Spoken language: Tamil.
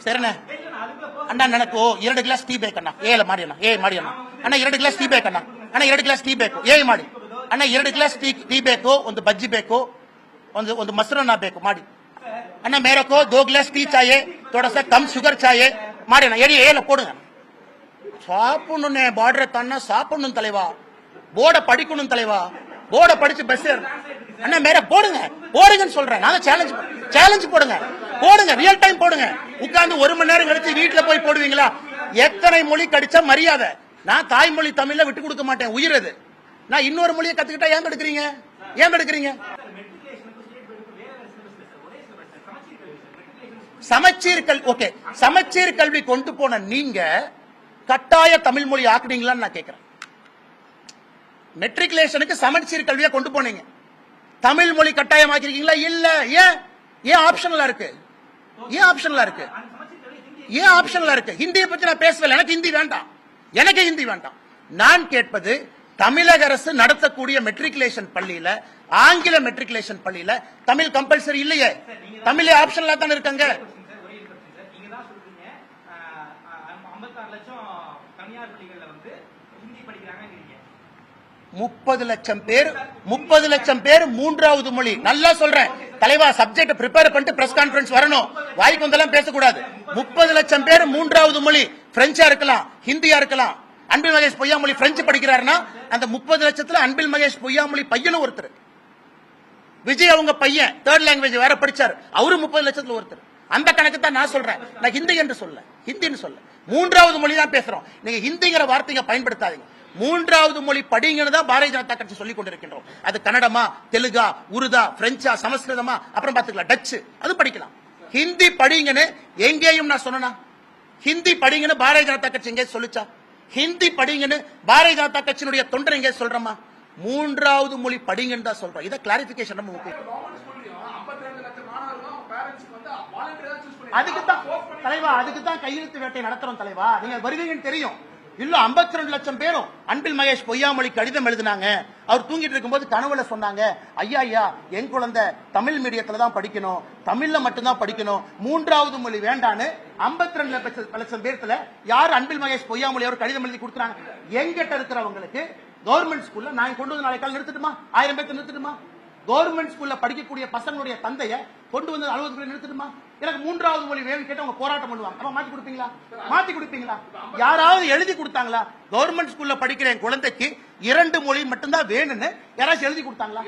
சரிண்ணே அண்ணா எனக்கு 2 ಗ್ಲಾಸ್ ಟೀ ಬೇಕಣ್ಣ ಏ ಮಾಡಿ ಅಣ್ಣ ಏ ಮಾಡಿ ಅಣ್ಣ ಅಣ್ಣ 2 ಗ್ಲಾಸ್ ಟೀ ಬೇಕಣ್ಣ ಅಣ್ಣ 2 ಗ್ಲಾಸ್ ಟೀ ಬೇಕು ಏ ಮಾಡಿ ಅಣ್ಣ 2 ಗ್ಲಾಸ್ ಟೀ ಬೇಕು ಒಂದು ಬಜ್ಜಿ ಬೇಕು ಒಂದು ಮೊಸರನ್ನ ಬೇಕು ಮಾಡಿ அண்ணா मेरे को 2 ग्लास टी चाहिए थोड़ा सा कम शुगर चाहिए ಮಾಡಿ ಅಣ್ಣ ஏல போடுங்க சாப்பிடணும்னே பார்டரை தாண்டா சாப்பிடணும் தலைவா போர்டை படிக்கணும் தலைவா போர்டை படிச்சு பஸ் அண்ணா மேல போடுங்கன்னு சொல்றேன் நான் சேலஞ்ச் போடுங்க ரியல் டைம் போடுங்க உட்கார்ந்து 1 மணி நேரம் கழிச்சு வீட்டுல போய் போடுவீங்களா எத்தனை மொழி கடிச்சா மரியாதை நான் தாய்மொழி தமிழ்ல விட்டு கொடுக்க மாட்டேன் உயிர் அது நான் இன்னொரு மொழியை கத்துக்கிட்டா ஏன் எடுக்கிறீங்க சமச்சீர் கல்வி கொண்டு போன நீங்க கட்டாய தமிழ் மொழி ஆக்குனீங்களான்னு நான் கேட்கிறேன் மெட்ரிகுலேஷனுக்கு சமச்சீர் கல்வியை கொண்டு போனீங்க தமிழ் மொழி கட்டாயம் ஆக்கிருக்கீங்களா இல்ல ஏன் ஆப்ஷனலா இருக்கு ஹிந்தியை பத்தி நான் பேசல எனக்கு ஹிந்தி வேண்டாம் நான் கேட்பது தமிழக அரசு நடத்தக்கூடிய மெட்ரிகுலேஷன் பள்ளியில ஆங்கில மெட்ரிகுலேஷன் பள்ளியில தமிழ் கம்பல்சரி இல்லையே தமிழ் ஆப்ஷனலா தான் இருக்காங்க 30 லட்சம் பேர் 3வது மொழி நல்லா சொல்றேன் தலைவா சப்ஜெக்ட் ப்ரிப்பேர் பண்ணிட்டு பிரஸ் கான்ஃபரன்ஸ் வரணும் வாய்க்கு வந்தெல்லாம் பேசக்கூடாது 30 லட்சம் பேர் 3வது மொழி பிரெஞ்சா இருக்கலாம் ஹிந்தியா இருக்கலாம் அன்பில் மகேஷ் பொய்யாமொழி பிரெஞ்சு படிக்கிறாருன்னா அந்த 30 லட்சத்துல அன்பில் மகேஷ் பொய்யாமொழி பையனும் ஒருத்தர் விஜய் அவங்க பையன் 3rd லாங்குவேஜ் வேற படிச்சாரு அவரு 30 லட்சத்துல ஒருத்தர் அந்த கணக்கு தான் நான் சொல்றேன் நான் ஹிந்தின்னு சொல்ல 3வது மொழி தான் பேசுறோம் நீங்க ஹிந்திங்கிற வார்த்தையை பயன்படுத்தாதீங்க 3வது மொழி படிங்கன்னு தான் பாரதிய ஜனதா கட்சி சொல்லிக் கொண்டிருக்கின்றோம் அது கன்னடமா தெலுங்கா உருதா பிரெஞ்சா சமஸ்கிருதமா அப்புறம் பாத்துக்கலாம் டச்சு அது படிக்கலாம் ஹிந்தி படிங்கன்னு எங்கேயும் நான் சொன்னா ஹிந்தி படிங்கன்னு பாரதிய ஜனதா கட்சி எங்கே சொல்லிச்சா ஹிந்தி படிங்கன்னு பாரதிய ஜனதா கட்சியினுடைய தொண்டர் எங்கே சொல்றமா 3வது மொழி படிங்கன்னு தான் சொல்றோம் இதை கிளாரிபிகேஷன் நம்ம அதுக்குதான் கையெழுத்து வேட்டை நடத்துறோம் தலைவா நீங்க வருவீங்கன்னு தெரியும் இல்ல 52 லட்சம் பேரும் அன்பில் மகேஷ் பொய்யாமொழி கடிதம் எழுதினாங்க அவர் தூங்கிட்டு இருக்கும்போது கனவுல சொன்னாங்க ஐயா என் குழந்தை தமிழ் மீடியத்துல தான் படிக்கணும் தமிழ்ல மட்டும்தான் படிக்கணும் 3வது மொழி வேண்டான்னு 52 லட்சம் பேர்த்துல யார் அன்பில் மகேஷ் பொய்யாமொழி அவர் கடிதம் எழுதி கொடுத்துறாங்க எங்கிட்ட இருக்கிறவங்களுக்கு கவர்மெண்ட் ஸ்கூல்ல நான் கொண்டு வந்து நாளைக்கு நிறுத்திட்டுமா 1000 பேர்த்து நிறுத்திட்டுமா கவர்மெண்ட் ஸ்கூல்ல படிக்கக்கூடிய பசங்களுடைய தந்தைய கொண்டு வந்து அலுவலகத்தில் நிறுத்திட்டுமா எனக்கு 3வது மொழி வேணும் கேட்டு அவங்க போராட்டம் பண்ணுவாங்க மாத்தி கொடுப்பீங்களா யாராவது எழுதி கொடுத்தாங்களா கவர்மெண்ட் ஸ்கூல்ல படிக்கிற என் குழந்தைக்கு 2 மொழி மட்டும்தான் வேணும்னு யாராச்சும் எழுதி கொடுத்தாங்களா